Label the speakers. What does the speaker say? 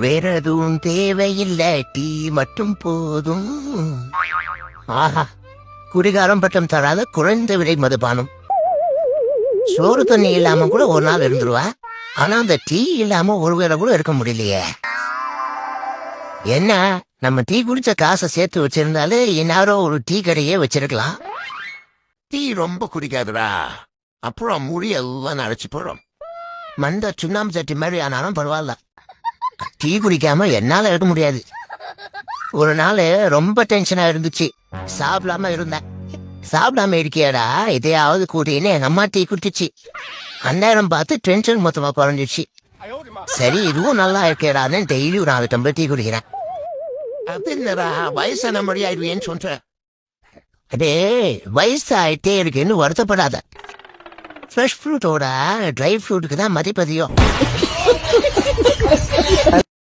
Speaker 1: வேற எதுவும் தேவையில்லை, டீ மட்டும் போதும். ஆஹா, குடிகாரம் பட்டம் தராத குறைந்த விலை மதுபானம். சோறு தண்ணி இல்லாம கூட ஒரு நாள் இருந்துருவா, ஆனா அந்த டீ இல்லாம ஒரு வேளை கூட இருக்க முடியலையே. என்ன, நம்ம டீ குடிச்ச காசை சேர்த்து வச்சிருந்தாலே இன்னாரோ ஒரு டீ கடையே வச்சிருக்கலாம். டீ ரொம்ப குடிக்காதுடா, அப்புறம் முடி எல்லாம் அழைச்சி போறோம். மண்ட சுண்ணாம்பு சட்டி மாதிரி ஆனாலும் பரவாயில்ல, டீ குடிக்காம என்னால இருக்க முடியாது. ஒரு நாள் ரொம்ப டென்ஷனா இருந்துச்சு, சாப்பிடாம இருந்தேன். சாப்பிடாம இருக்கியாடா, இதையாவது கூட்டின்னு எங்க அம்மா டீ குடிச்சிச்சு. அந்நேரம் பார்த்து டென்ஷன் மொத்தமா குறைஞ்சிச்சு. சரி, இதுவும் நல்லா இருக்கேடான்னு டெய்லி ஒரு 4 டம்ளர் டீ குடிக்கிறேன். அது இல்லடா, வயசான மொழி ஆயிடுவேன்னு சொல்றேன். அடே, வயசு ஆயிட்டே இருக்குன்னு வருத்தப்படாத. ஃப்ரெஷ் ஃப்ரூட்டோட ட்ரை ஃப்ரூட்டுக்கு தான் மதிப்பதியம்.